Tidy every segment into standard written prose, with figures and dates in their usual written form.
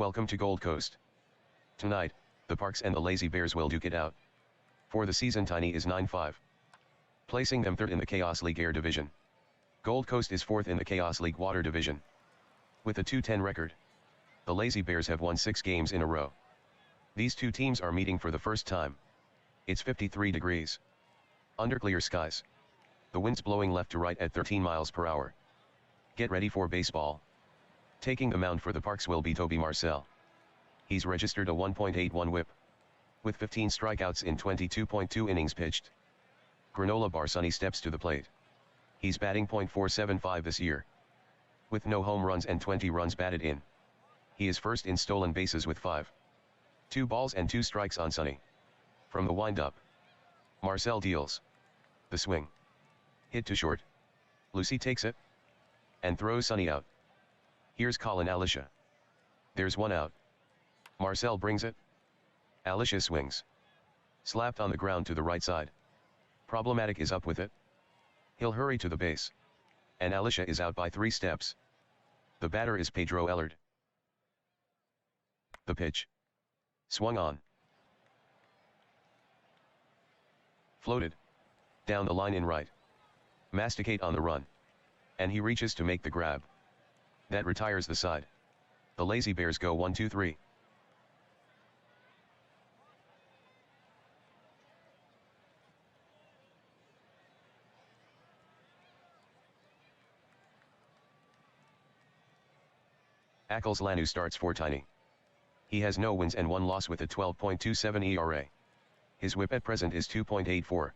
Welcome to Gold Coast. Tonight, the Parks and the Lazy Bears will duke it out. For the season, Tiny is 9-5, placing them third in the Chaos League Air Division. Gold Coast is fourth in the Chaos League Water Division. With a 2-10 record, the Lazy Bears have won 6 games in a row. These two teams are meeting for the first time. It's 53 degrees. Under clear skies. The wind's blowing left to right at 13 miles per hour. Get ready for baseball. Taking the mound for the Parks will be Toby Marcel. He's registered a 1.81 whip, with 15 strikeouts in 22.2 innings pitched. Granola Bar Sonny steps to the plate. He's batting .475 this year, with no home runs and 20 runs batted in. He is first in stolen bases with 5. 2 balls and 2 strikes on Sonny. From the windup, Marcel deals the swing. Hit to short. Lucy takes it and throws Sonny out. Here's Colin Alicia. There's 1 out. Marcel brings it. Alicia swings. Slapped on the ground to the right side. Problematic is up with it. He'll hurry to the base. And Alicia is out by 3 steps. The batter is Pedro Ellard. The pitch. Swung on. Floated. Down the line in right. Masticate on the run. And he reaches to make the grab. That retires the side. The Lazy Bears go 1-2-3. Ackles Lanu starts for Tiny. He has no wins and 1 loss with a 12.27 ERA. His whip at present is 2.84.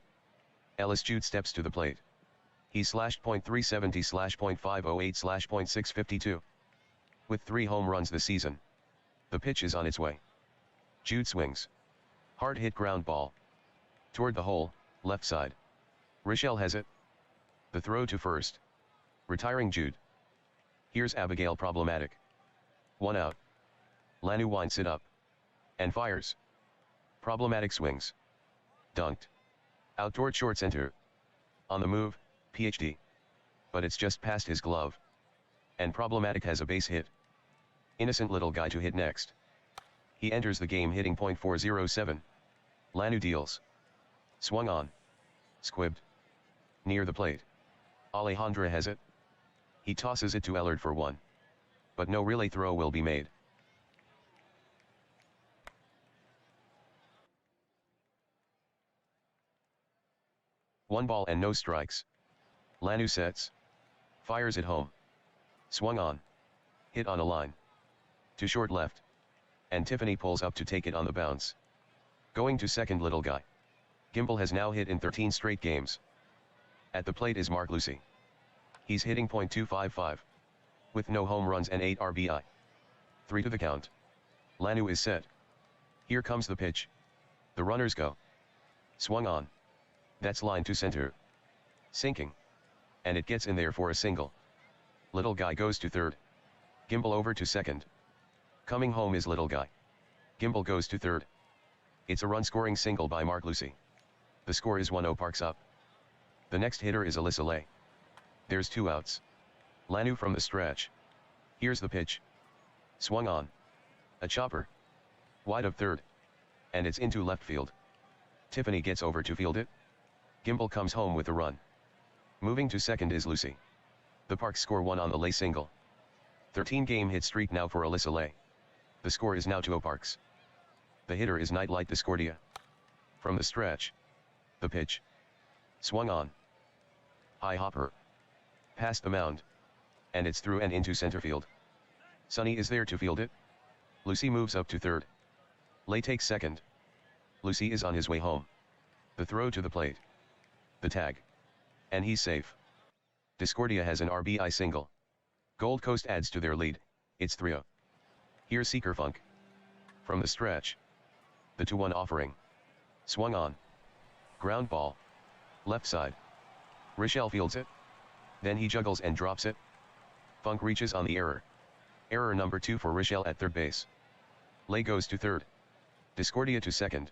Ellis Jude steps to the plate. He's slashed .370/.508/.652. With 3 home runs this season. The pitch is on its way. Jude swings. Hard hit ground ball. Toward the hole, left side. Richelle has it. The throw to first. Retiring Jude. Here's Abigail problematic. 1 out. Lanu winds it up. And fires. Problematic swings. Dunked. Out toward short center. On the move, PhD. But it's just past his glove. And problematic has a base hit. Innocent little guy to hit next. He enters the game hitting .407. Lanu deals. Swung on. Squibbed. Near the plate. Alejandra has it. He tosses it to Ellard for 1. But no relay throw will be made. One ball and no strikes. Lanu sets. Fires it home. Swung on. Hit on a line. To short left. And Tiffany pulls up to take it on the bounce. Going to second little guy. Gimbel has now hit in 13 straight games. At the plate is Mark Lucy. He's hitting .255. With no home runs and 8 RBI. 3 to the count. Lanu is set. Here comes the pitch. The runners go. Swung on. That's line to center. Sinking. And it gets in there for a single. Little guy goes to third. Gimbel over to second. Coming home is little guy. Gimbel goes to third. It's a run-scoring single by Mark Lucy. The score is 1-0 Parks up. The next hitter is Alyssa Lay. There's 2 outs. Lanu from the stretch. Here's the pitch. Swung on. A chopper. Wide of third. And it's into left field. Tiffany gets over to field it. Gimbel comes home with a run. Moving to second is Lucy. The Parks score 1 on the Lay single. 13-game hit streak now for Alyssa Lay. The score is now 2-0 Parks. The hitter is Nightlight Discordia. From the stretch. The pitch. Swung on. High hopper. Past the mound. And it's through and into center field. Sonny is there to field it. Lucy moves up to third. Lay takes second. Lucy is on his way home. The throw to the plate. The tag. And he's safe. Discordia has an RBI single. Gold Coast adds to their lead. It's 3-0. Here's Seeker Funk. From the stretch. The 2-1 offering. Swung on. Ground ball. Left side. Richelle fields it. Then he juggles and drops it. Funk reaches on the error. Error number 2 for Richelle at third base. Lay goes to third. Discordia to second.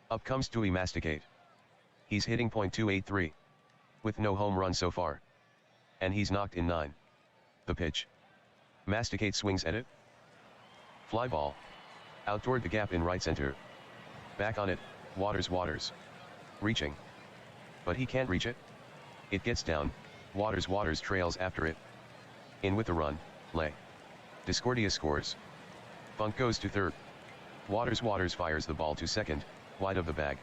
Up comes Dewey Masticate. He's hitting .283. With no home run so far. And he's knocked in 9. The pitch. Masticate swings at it. Fly ball. Out toward the gap in right center. Back on it, Waters. Reaching. But he can't reach it. It gets down, Waters trails after it. In with the run, Lay. Discordia scores. Funk goes to third. Waters fires the ball to second, wide of the bag.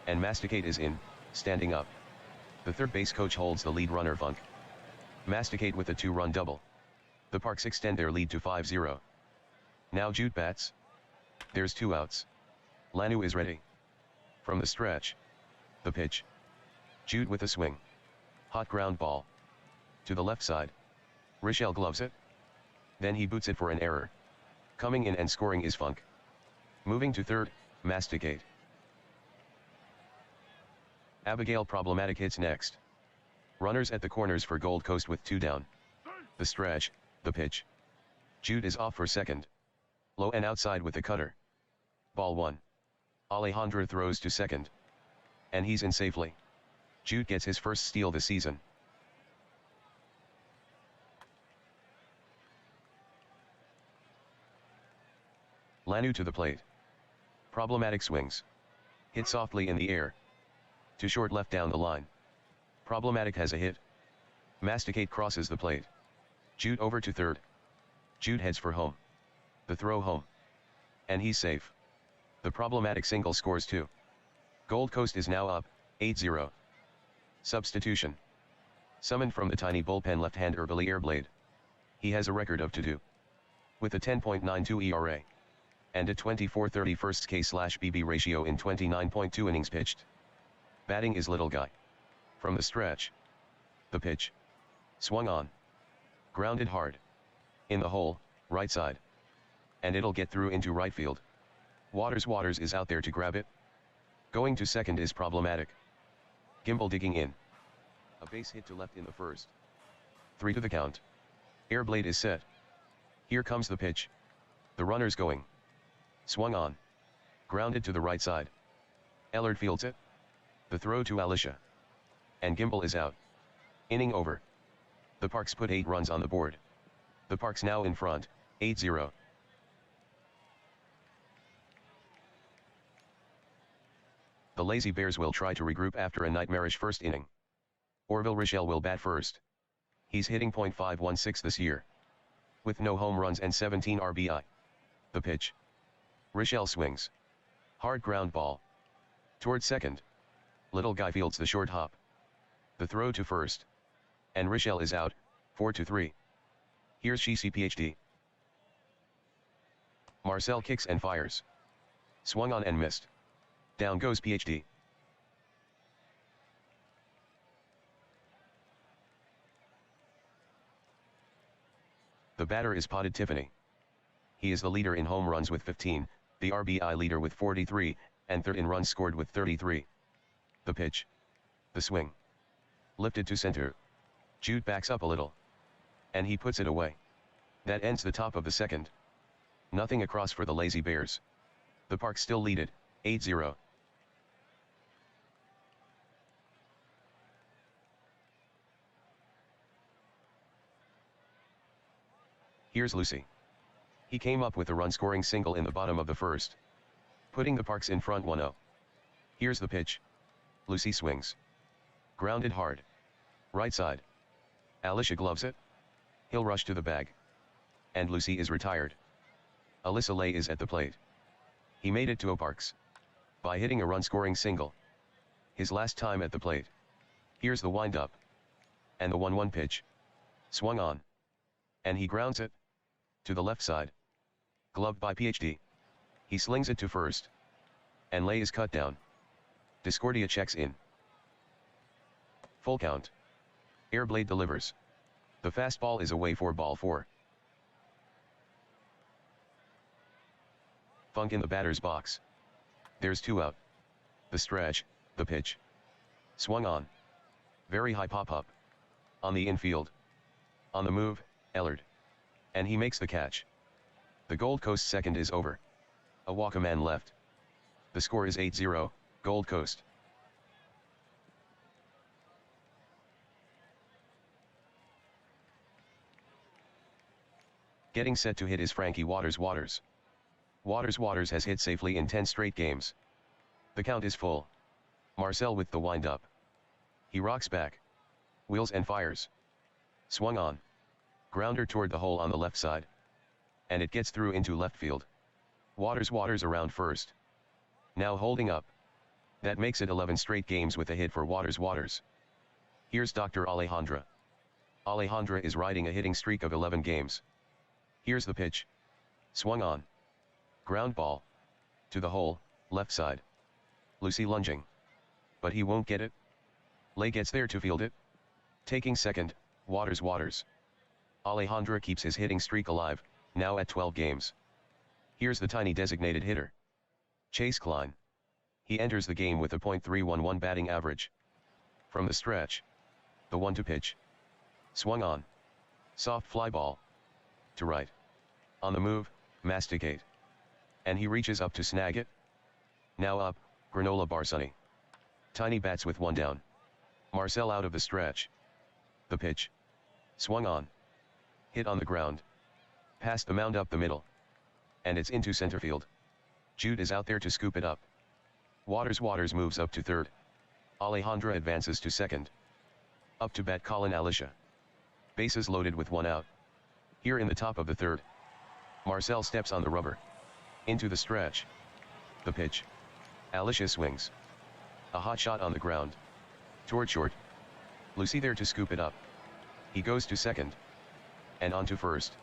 And Masticate is in, standing up. The third base coach holds the lead runner Funk. Masticate with a 2-run double. The Parks extend their lead to 5-0. Now Jude bats. There's 2 outs. Lanu is ready. From the stretch. The pitch. Jude with a swing. Hot ground ball. To the left side. Richelle gloves it. Then he boots it for an error. Coming in and scoring is Funk. Moving to third, Masticate. Abigail Problematic hits next. Runners at the corners for Gold Coast with 2 down. The stretch, the pitch. Jude is off for second. Low and outside with the cutter. Ball 1. Alejandra throws to second. And he's in safely. Jude gets his first steal this season. Lanu to the plate. Problematic swings. Hit softly in the air. To short left down the line. Problematic has a hit. Masticate crosses the plate. Jude over to third. Jude heads for home. The throw home. And he's safe. The Problematic single scores 2. Gold Coast is now up, 8-0. Substitution. Summoned from the tiny bullpen left-hander Billy Airblade. He has a record of 2-2. With a 10.92 ERA. And a 24/31 K/BB ratio in 29.2 innings pitched. Batting is Little Guy. From the stretch. The pitch. Swung on. Grounded hard. In the hole, right side. And it'll get through into right field. Waters is out there to grab it. Going to second is Problematic. Gimbal digging in. A base hit to left in the first. 3 to the count. Airblade is set. Here comes the pitch. The runner's going. Swung on. Grounded to the right side. Ellard fields it. The throw to Alicia. And Gimbal is out. Inning over. The Parks put 8 runs on the board. The Parks now in front, 8-0. The Lazy Bears will try to regroup after a nightmarish first inning. Orville Richelle will bat first. He's hitting .516 this year. With no home runs and 17 RBI. The pitch. Richelle swings. Hard ground ball. Toward second. Little Guy fields the short hop. The throw to first. And Richelle is out, 4-3. Here's CPHD. Marcel kicks and fires. Swung on and missed. Down goes PhD. The batter is Potted Tiffany. He is the leader in home runs with 15, the RBI leader with 43, and third in runs scored with 33. The pitch. The swing. Lifted to center. Jude backs up a little. And he puts it away. That ends the top of the second. Nothing across for the Lazy Bears. The Parks still lead it, 8-0. Here's Lucy. He came up with a run-scoring single in the bottom of the first, putting the Parks in front 1-0. Here's the pitch. Lucy swings. Grounded hard. Right side. Alicia gloves it. He'll rush to the bag. And Lucy is retired. Alyssa Lay is at the plate. He made it to Parks by hitting a run-scoring single. His last time at the plate. Here's the wind-up. And the 1-1 pitch. Swung on. And he grounds it. To the left side. Gloved by PhD. He slings it to first. And Lay is cut down. Discordia checks in. Full count. Airblade delivers. The fastball is away for ball 4. Funk in the batter's box. There's 2 out. The stretch, the pitch. Swung on. Very high pop-up. On the infield. On the move, Ellard. And he makes the catch. The Gold Coast second is over. A walk a man left. The score is 8-0, Gold Coast. Getting set to hit is Frankie Waters. Waters has hit safely in 10 straight games. The count is full. Marcel with the wind-up. He rocks back. Wheels and fires. Swung on. Grounder toward the hole on the left side. And it gets through into left field. Waters around first. Now holding up. That makes it 11 straight games with a hit for Waters. Here's Dr. Alejandra. Alejandra is riding a hitting streak of 11 games. Here's the pitch. Swung on. Ground ball. To the hole, left side. Lucy lunging. But he won't get it. Lay gets there to field it. Taking second, Waters. Alejandra keeps his hitting streak alive, now at 12 games. Here's the tiny designated hitter. Chase Klein. He enters the game with a .311 batting average. From the stretch. The 1-2 pitch. Swung on. Soft fly ball. To right. On the move, masticate. And he reaches up to snag it. Now up, granola bar Sunny. Tiny bats with 1 down. Marcel out of the stretch. The pitch. Swung on. Hit on the ground. Past the mound up the middle. And it's into center field. Jude is out there to scoop it up. Waters moves up to third. Alejandra advances to second. Up to bat Colin Alicia. Bases loaded with 1 out. Here in the top of the third. Marcel steps on the rubber. Into the stretch. The pitch. Alicia swings. A hot shot on the ground. Toward short. Lucy there to scoop it up. He goes to second. And on to first.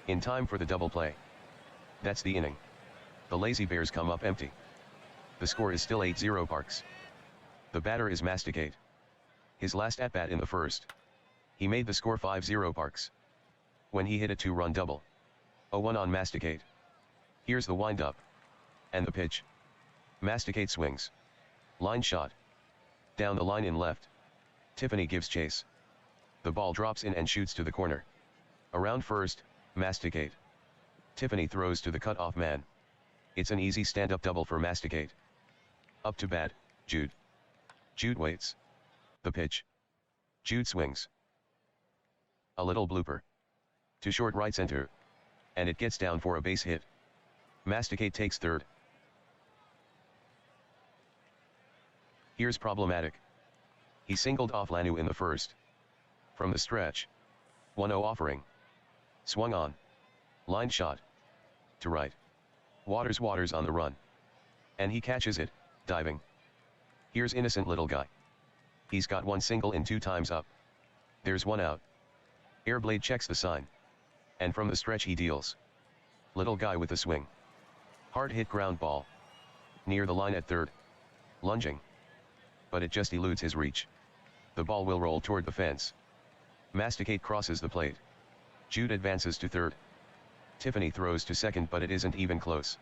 In time for the double play. That's the inning. The Lazy Bears come up empty. The score is still 8-0 Parks. The batter is Masticate. His last at-bat in the first. He made the score 5-0 Parks. When he hit a 2-run double. 0-1 on Masticate. Here's the wind-up. And the pitch. Masticate swings. Line shot. Down the line in left. Tiffany gives chase. The ball drops in and shoots to the corner. Around first, Masticate. Tiffany throws to the cut-off man. It's an easy stand-up double for Masticate. Up to bat, Jude. Jude waits. The pitch. Jude swings. A little blooper. To short right center. And it gets down for a base hit. Masticate takes third. Here's problematic. He singled off Lanu in the first. From the stretch. 1-0 offering. Swung on. Line shot. To right. Waters on the run. And he catches it, diving. Here's innocent little guy. He's got 1 single in 2 times up. There's 1 out. Airblade checks the sign. And from the stretch he deals. Little guy with a swing. Hard hit ground ball. Near the line at third. Lunging. But it just eludes his reach. The ball will roll toward the fence. Masticate crosses the plate. Jude advances to third. Tiffany throws to second but it isn't even close.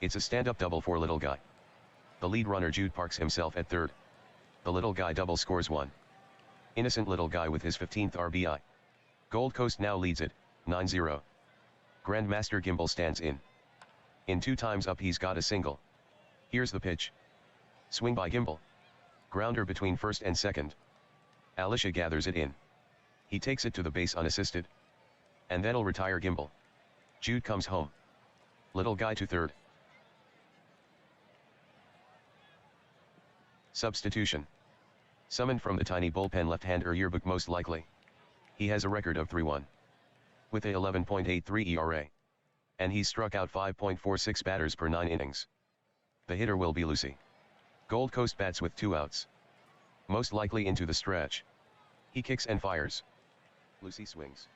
It's a stand-up double for little guy. The lead runner Jude parks himself at third. The little guy double scores 1. Innocent little guy with his 15th RBI. Gold Coast now leads it, 9-0. Grandmaster Gimbal stands in. In 2 times up he's got a single. Here's the pitch. Swing by Gimbal. Grounder between first and second. Alicia gathers it in. He takes it to the base unassisted. And that'll retire Gimbal. Jude comes home. Little guy to third. Substitution. Summoned from the tiny bullpen left-hander yearbook most likely. He has a record of 3-1. With a 11.83 ERA. And he's struck out 5.46 batters per 9 innings. The hitter will be Lucy. Gold Coast bats with 2 outs. Most likely into the stretch. He kicks and fires. Lucy swings.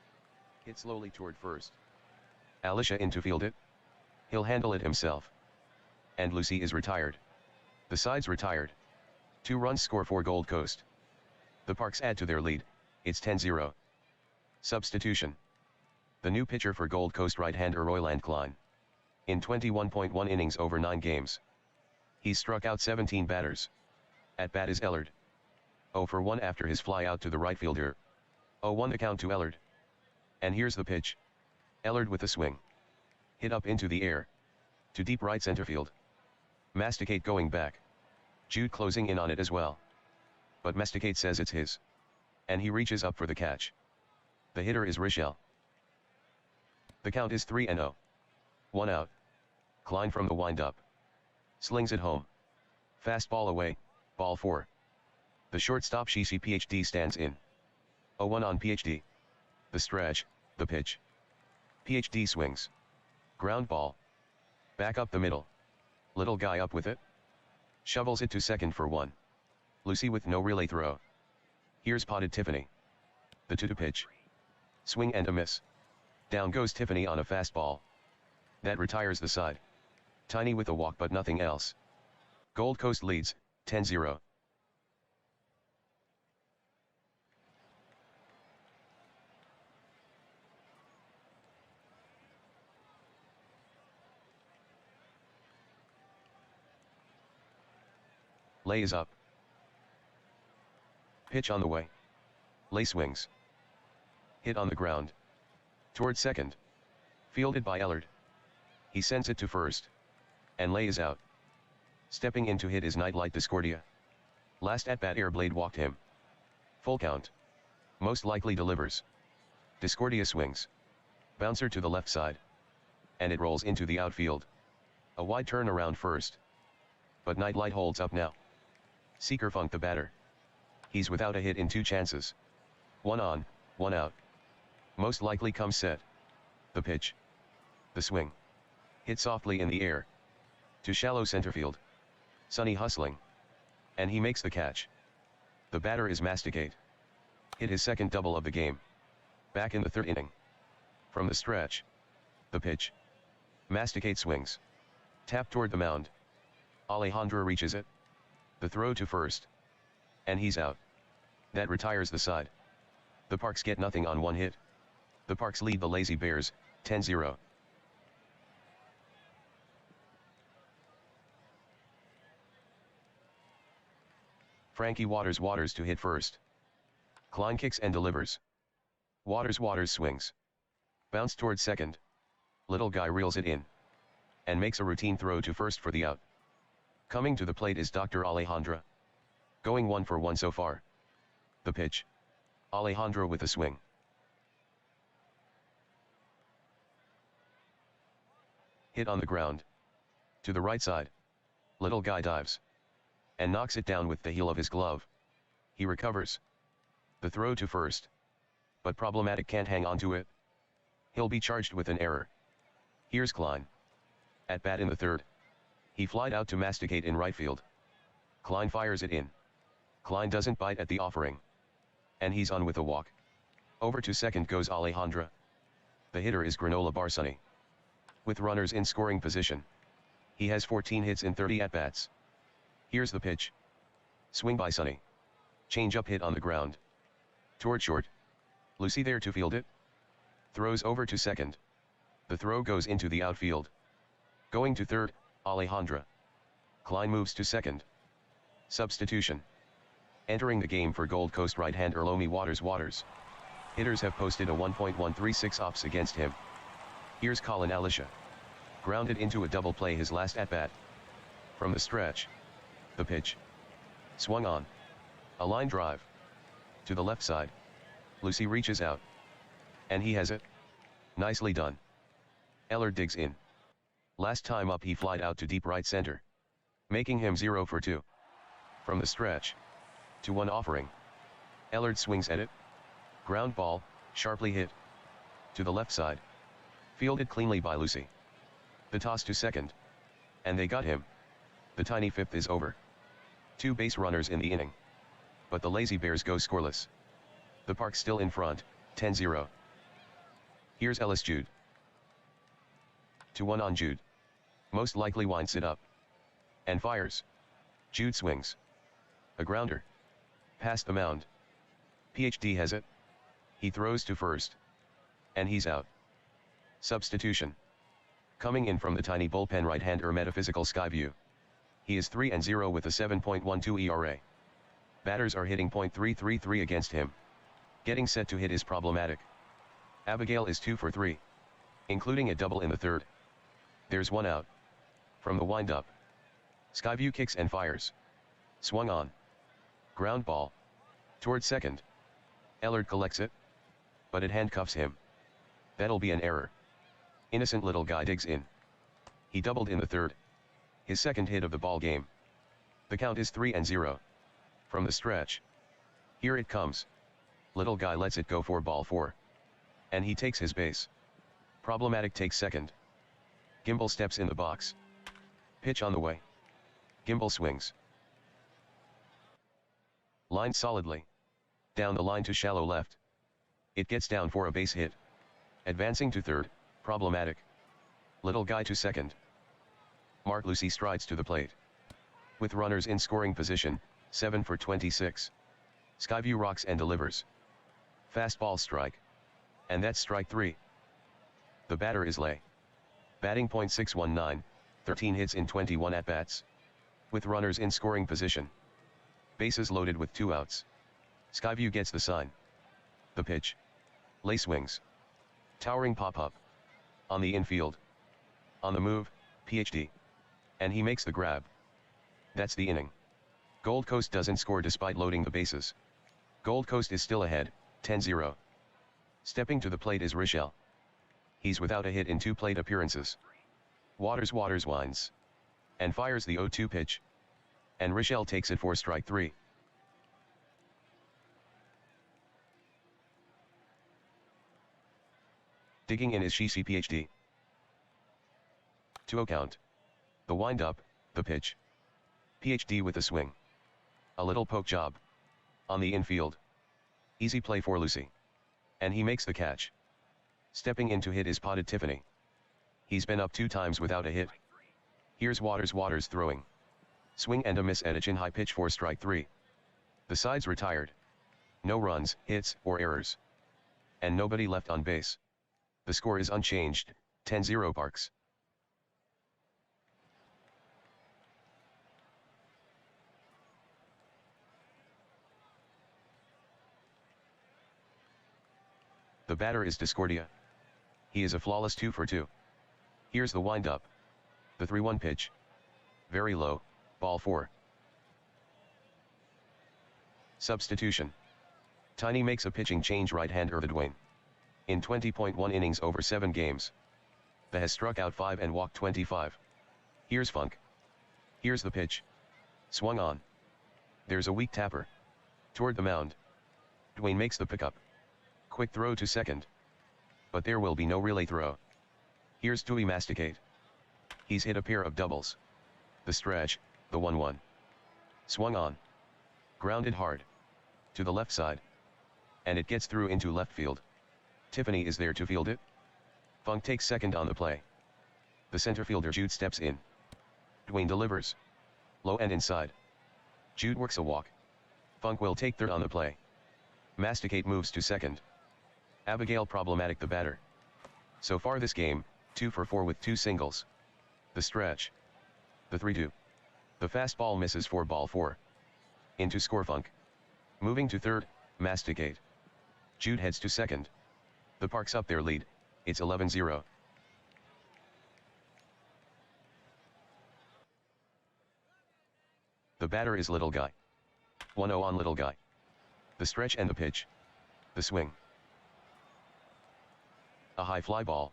Hit slowly toward first. Alicia in to field it. He'll handle it himself. And Lucy is retired. The side's retired. 2 runs score for Gold Coast. The Parks add to their lead. It's 10-0. Substitution. The new pitcher for Gold Coast right-hander Royland Klein. In 21.1 innings over 9 games. He's struck out 17 batters. At bat is Ellard. 0 for 1 after his fly out to the right fielder. 0-1 the count to Ellard. And here's the pitch. Ellard with a swing. Hit up into the air. To deep right center field. Masticate going back. Jude closing in on it as well. But Masticate says it's his. And he reaches up for the catch. The hitter is Richelle. The count is 3-0. 1 out. Klein from the wind-up. Slings it home. Fastball away, ball 4. The shortstop Shishi PhD stands in. 0-1 on PhD. The stretch, the pitch. PhD swings. Ground ball. Back up the middle. Little guy up with it. Shovels it to second for 1. Lucy with no relay throw. Here's potted Tiffany. The 2-2 pitch. Swing and a miss. Down goes Tiffany on a fastball. That retires the side. Tiny with a walk but nothing else. Gold Coast leads, 10-0. Lay is up. Pitch on the way. Lay swings. Hit on the ground. Toward second. Fielded by Ellard. He sends it to first. And Lay is out. Stepping in to hit is Nightlight Discordia. Last at bat Airblade walked him. Full count. Most likely delivers. Discordia swings. Bouncer to the left side. And it rolls into the outfield. A wide turn around first. But Nightlight holds up now. Seeker Funk the batter. He's without a hit in 2 chances. 1 on, 1 out. Most likely comes set. The pitch. The swing. Hit softly in the air. To shallow center field. Sonny hustling. And he makes the catch. The batter is Masticate. Hit his second double of the game. Back in the 3rd inning. From the stretch. The pitch. Masticate swings. Tap toward the mound. Alejandra reaches it. The throw to first. And he's out. That retires the side. The Parks get nothing on 1 hit. The Parks lead the Lazy Bears, 10-0. Frankie Waters to hit first. Klein kicks and delivers. Waters swings. Bounce towards second. Little guy reels it in. And makes a routine throw to first for the out. Coming to the plate is Dr. Alejandra. Going 1 for 1 so far. The pitch. Alejandra with a swing. Hit on the ground. To the right side. Little guy dives. And knocks it down with the heel of his glove. He recovers. The throw to first. But Problematic can't hang on to it. He'll be charged with an error. Here's Klein. At bat in the 3rd. He flied out to Masticate in right field. Klein fires it in. Klein doesn't bite at the offering. And he's on with a walk. Over to second goes Alejandra. The hitter is Granola Bar Sonny. With runners in scoring position. He has 14 hits in 30 at-bats. Here's the pitch. Swing by Sonny. Change-up hit on the ground. Toward short. Lucy there to field it. Throws over to second. The throw goes into the outfield. Going to third, Alejandra. Klein moves to second. Substitution. Entering the game for Gold Coast right-hander Lomi Waters. Hitters have posted a 1.136 ops against him. Here's Colin Alisha. Grounded into a double play his last at-bat. From the stretch. The pitch. Swung on. A line drive. To the left side. Lucy reaches out. And he has it. Nicely done. Ellard digs in. Last time up he flied out to deep right center. Making him 0 for 2. From the stretch. To 1 offering. Ellard swings at it. Ground ball, sharply hit. To the left side. Fielded cleanly by Lucy. The toss to second. And they got him. The tiny 5th is over. 2 base runners in the inning. But the Lazy Bears go scoreless. The Park's still in front, 10-0. Here's Ellis Jude. To 1 on Jude. Most likely winds it up. And fires. Jude swings. A grounder. Past the mound. PhD has it. He throws to first. And he's out. Substitution. Coming in from the tiny bullpen right-hander Metaphysical Skyview. He is 3-0 with a 7.12 ERA. Batters are hitting .333 against him. Getting set to hit is problematic. Abigail is 2 for 3. Including a double in the 3rd. There's 1 out. From the wind-up. Skyview kicks and fires. Swung on. Ground ball. Toward second. Ellard collects it. But it handcuffs him. That'll be an error. Innocent little guy digs in. He doubled in the third. His second hit of the ball game. The count is 3-0. From the stretch. Here it comes. Little guy lets it go for ball 4. And he takes his base. Problematic takes second. Gimbal steps in the box. Pitch on the way. Gimbal swings. Line solidly. Down the line to shallow left. It gets down for a base hit. Advancing to third, problematic. Little guy to second. Mark Lucy strides to the plate. With runners in scoring position, 7 for 26. Skyview rocks and delivers. Fastball strike. And that's strike 3. The batter is Lay. Batting .619, 13 hits in 21 at-bats. With runners in scoring position. Bases loaded with 2 outs. Skyview gets the sign. The pitch. Lay swings. Towering pop-up. On the infield. On the move, PhD. And he makes the grab. That's the inning. Gold Coast doesn't score despite loading the bases. Gold Coast is still ahead, 10-0. Stepping to the plate is Rochelle. He's without a hit in 2 plate appearances. Waters winds. And fires the 0-2 pitch. And Rochelle takes it for strike 3. Digging in is Shishi PhD. 2-0 count. The wind-up, the pitch. PhD with a swing. A little poke job. On the infield. Easy play for Lucy. And he makes the catch. Stepping in to hit is Potted Tiffany. He's been up 2 times without a hit. Here's Waters throwing. Swing and a miss at a chin high pitch for strike 3. The side's retired. No runs, hits, or errors. And nobody left on base. The score is unchanged, 10-0 Parks. The batter is Discordia. He is a flawless 2 for 2. Here's the wind-up. The 3-1 pitch. Very low, ball 4. Substitution. Tiny makes a pitching change, right-hander Dwayne. In 20.1 innings over 7 games. The has struck out 5 and walked 25. Here's Funk. Here's the pitch. Swung on. There's a weak tapper. Toward the mound. Dwayne makes the pickup. Quick throw to second. But there will be no relay throw. Here's Dewey Masticate. He's hit a pair of doubles. The stretch, the 1-1. Swung on. Grounded hard. To the left side. And it gets through into left field. Tiffany is there to field it. Funk takes second on the play. The center fielder Jude steps in. Dwayne delivers. Low and inside. Jude works a walk. Funk will take third on the play. Masticate moves to second. Abigail problematic the batter. So far this game, 2 for 4 with 2 singles. The stretch. The 3-2. The fastball misses for ball 4. Into score Funk. Moving to third, Masticate. Jude heads to second. The Parks up their lead, it's 11-0. The batter is Little Guy. 1-0 on Little Guy. The stretch and the pitch. The swing. A high fly ball.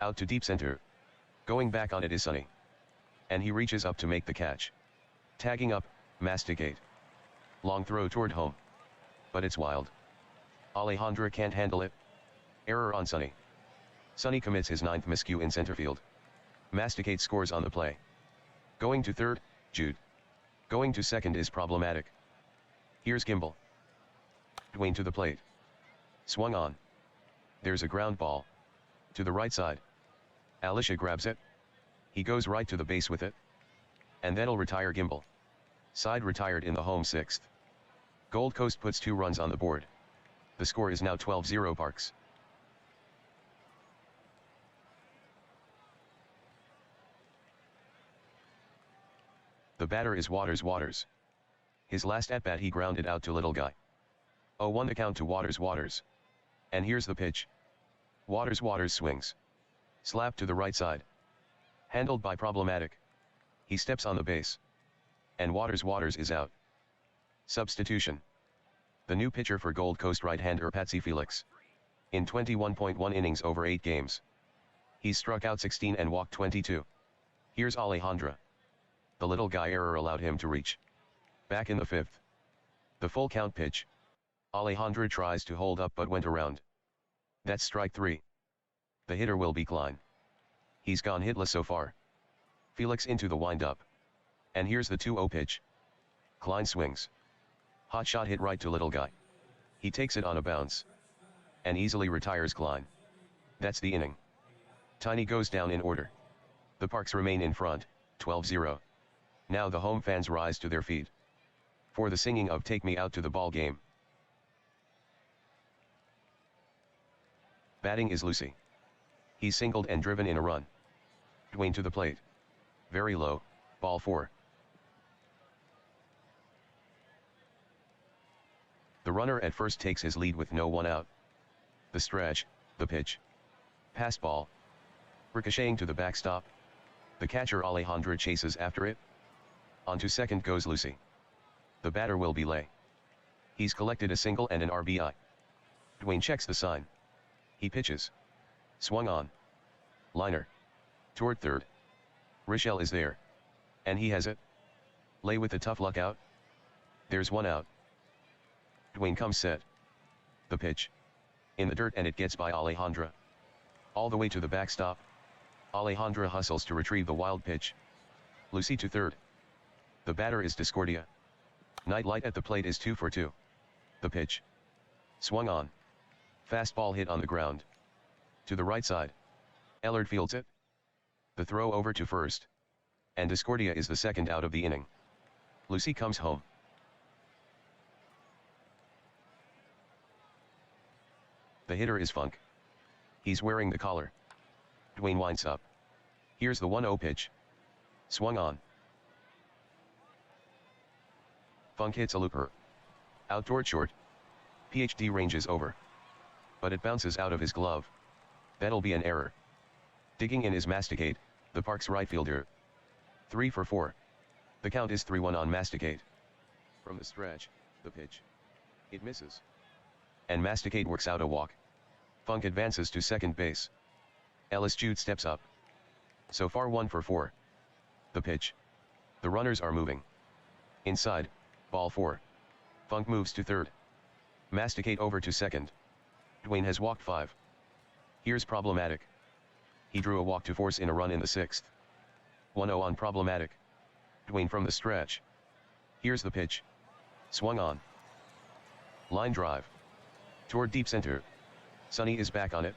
Out to deep center. Going back on it is Sonny. And he reaches up to make the catch. Tagging up, Masticate. Long throw toward home. But it's wild. Alejandra can't handle it. Error on Sonny. Sonny commits his 9th miscue in center field. Masticate scores on the play. Going to third, Jude. Going to second is problematic. Here's Gimbal. Dwayne to the plate. Swung on. There's a ground ball. To the right side. Alicia grabs it. He goes right to the base with it. And that'll retire Gimbal. Side retired in the home 6th. Gold Coast puts 2 runs on the board. The score is now 12-0 Parks. The batter is Waters. His last at-bat he grounded out to Little Guy. 0-1 the count to Waters. And here's the pitch. Waters swings. Slap to the right side. Handled by problematic. He steps on the base. And Waters is out. Substitution. The new pitcher for Gold Coast right-hander Patsy Felix. In 21.1 innings over 8 games. He struck out 16 and walked 22. Here's Alejandra. The little guy error allowed him to reach. Back in the 5th. The full count pitch. Alejandra tries to hold up but went around. That's strike 3. The hitter will be Klein. He's gone hitless so far. Felix into the windup. And here's the 2-0 pitch. Klein swings. Hot shot hit right to little guy. He takes it on a bounce. And easily retires Klein. That's the inning. Tiny goes down in order. The Parks remain in front, 12-0. Now the home fans rise to their feet. For the singing of Take Me Out to the Ball Game. Batting is Lucy. He's singled and driven in a run. Dwayne to the plate. Very low, ball 4. The runner at first takes his lead with no one out. The stretch, the pitch. Pass ball. Ricocheting to the backstop. The catcher Alejandra chases after it. On to second goes Lucy. The batter will be Lay. He's collected a single and an RBI. Dwayne checks the sign. He pitches. Swung on. Liner. Toward third. Richelle is there. And he has it. Lay with a tough luck out. There's one out. Dwayne comes set. The pitch. In the dirt and it gets by Alejandra. All the way to the backstop. Alejandra hustles to retrieve the wild pitch. Lucy to third. The batter is Discordia. Nightlight at the plate is 2 for 2. The pitch. Swung on. Fastball hit on the ground. To the right side. Ellard fields it. The throw over to first. And Discordia is the second out of the inning. Lucy comes home. The hitter is Funk. He's wearing the collar. Dwayne winds up. Here's the 1-0 pitch. Swung on. Funk hits a looper. Out toward short. PhD range is over. But it bounces out of his glove. That'll be an error. Digging in is Masticate, the Parks right fielder. 3 for 4. The count is 3-1 on Masticate. From the stretch, the pitch. It misses. And Masticate works out a walk. Funk advances to second base. Ellis Jude steps up. So far 1 for 4. The pitch. The runners are moving. Inside, ball 4. Funk moves to third. Masticate over to second. Dwayne has walked 5. Here's Problematic. He drew a walk to force in a run in the 6th. 1-0 on Problematic. Dwayne from the stretch. Here's the pitch. Swung on. Line drive. Toward deep center. Sonny is back on it.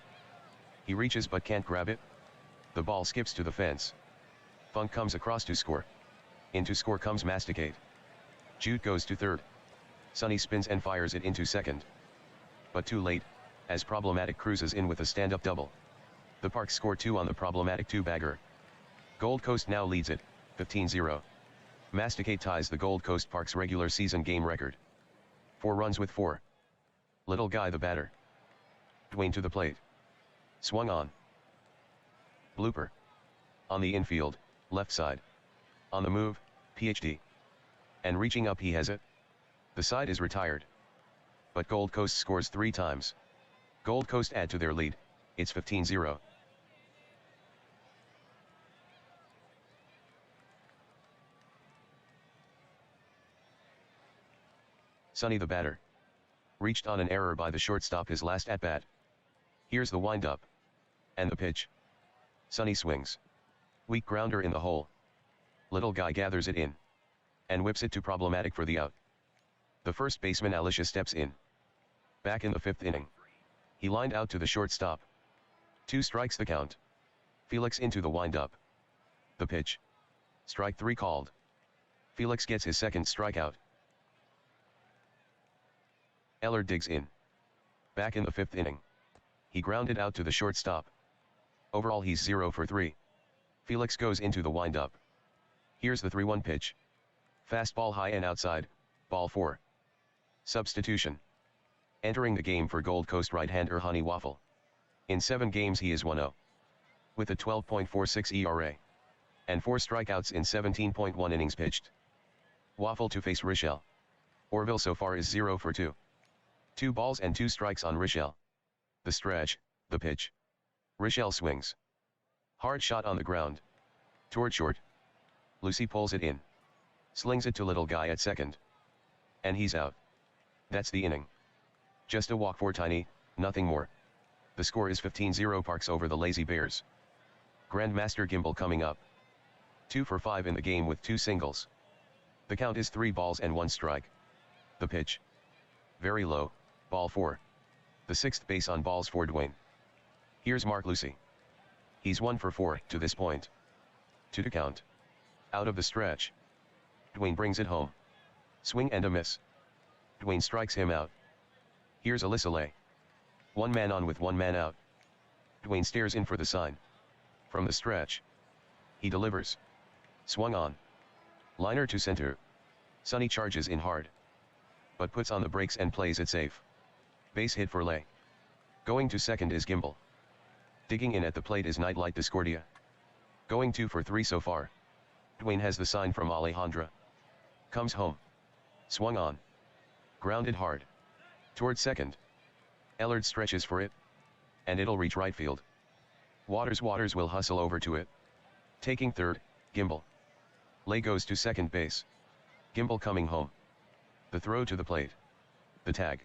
He reaches but can't grab it. The ball skips to the fence. Funk comes across to score. Into score comes Masticate. Jude goes to third. Sonny spins and fires it into second. But too late, as Problematic cruises in with a stand-up double. The Parks score 2 on the Problematic 2-bagger. Gold Coast now leads it, 15-0. Masticate ties the Gold Coast Parks regular season game record. 4 runs with 4. Little guy the batter. Dwayne to the plate. Swung on. Blooper. On the infield, left side. On the move, PhD. And reaching up he has it. The side is retired. But Gold Coast scores 3 times. Gold Coast add to their lead, it's 15-0. Sonny the batter. Reached on an error by the shortstop his last at-bat. Here's the wind-up. And the pitch. Sonny swings. Weak grounder in the hole. Little guy gathers it in. And whips it to Problematic for the out. The first baseman Alicia steps in. Back in the 5th inning. He lined out to the shortstop. 2 strikes the count. Felix into the wind-up. The pitch. Strike 3 called. Felix gets his second strikeout. Ellard digs in. Back in the 5th inning. He grounded out to the shortstop. Overall he's 0 for 3. Felix goes into the wind-up. Here's the 3-1 pitch. Fastball high and outside, ball 4. Substitution. Entering the game for Gold Coast right-hander Honey Waffle. In 7 games he is 1-0. With a 12.46 ERA. And 4 strikeouts in 17.1 innings pitched. Waffle to face Richelle. Orville so far is 0 for 2. 2 balls and 2 strikes on Richelle. The stretch, the pitch. Richelle swings. Hard shot on the ground. Toward short. Lucy pulls it in. Slings it to little guy at second. And he's out. That's the inning. Just a walk for Tiny, nothing more. The score is 15-0 Parks over the Lazy Bears. Grandmaster Gimbal coming up. 2 for 5 in the game with 2 singles. The count is 3 balls and 1 strike. The pitch. Very low, ball 4. The 6th base on balls for Dwayne. Here's Mark Lucy. He's 1 for 4 to this point. 2 to count. Out of the stretch. Dwayne brings it home. Swing and a miss. Dwayne strikes him out. Here's Alyssa Lay. 1 man on with 1 man out. Dwayne stares in for the sign. From the stretch. He delivers. Swung on. Liner to center. Sonny charges in hard. But puts on the brakes and plays it safe. Base hit for Lay. Going to second is Gimbal. Digging in at the plate is Nightlight Discordia. Going 2 for 3 so far. Dwayne has the sign from Alejandra. Comes home. Swung on. Grounded hard. Toward second. Ellard stretches for it. And it'll reach right field. Waters will hustle over to it. Taking third, Gimbal. Lay goes to second base. Gimbal coming home. The throw to the plate. The tag.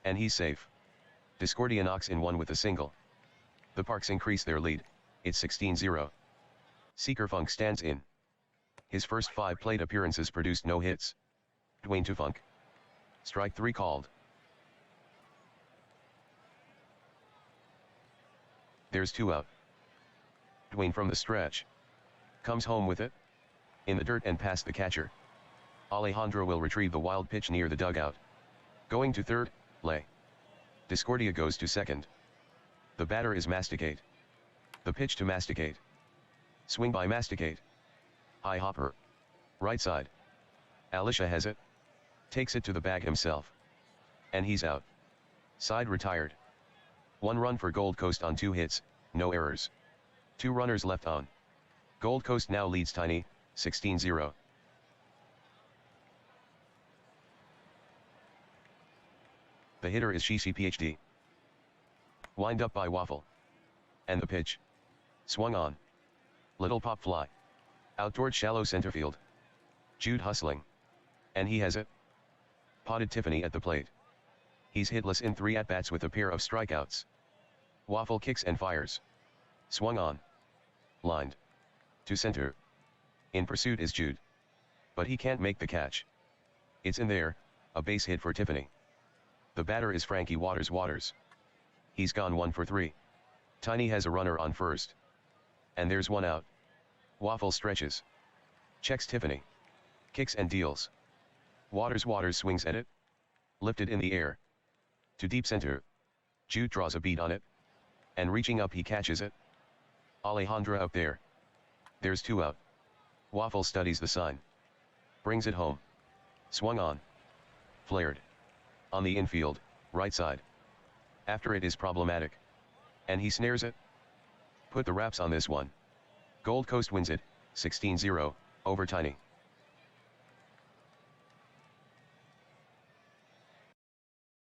And he's safe. Discordia knocks in 1 with a single. The Parks increase their lead, it's 16-0. Seeker Funk stands in. His first 5 plate appearances produced no hits. Dwayne to Funk. Strike 3 called. There's 2 out. Dwayne from the stretch. Comes home with it. In the dirt and past the catcher. Alejandro will retrieve the wild pitch near the dugout. Going to third, Lay. Discordia goes to second. The batter is Masticate. The pitch to Masticate. Swing by Masticate. High hopper. Right side. Alicia has it. Takes it to the bag himself. And he's out. Side retired. 1 run for Gold Coast on 2 hits, no errors. 2 runners left on. Gold Coast now leads Tiny, 16-0. The hitter is Shishi PhD. Wind up by Waffle. And the pitch. Swung on. Little pop fly. Out toward shallow center field. Jude hustling. And he has it. Potted Tiffany at the plate. He's hitless in 3 at-bats with a pair of strikeouts. Waffle kicks and fires. Swung on. Lined. To center. In pursuit is Jude. But he can't make the catch. It's in there, a base hit for Tiffany. The batter is Frankie Waters. He's gone 1 for 3. Tiny has a runner on first. And there's 1 out. Waffle stretches. Checks Tiffany. Kicks and deals. Waters swings at it. Lifted in the air. To deep center. Jude draws a beat on it. And reaching up he catches it. Alejandra up there. There's 2 out. Waffle studies the sign. Brings it home. Swung on. Flared. On the infield, right side. After it is problematic. And he snares it. Put the wraps on this one. Gold Coast wins it, 16-0, over Tiny.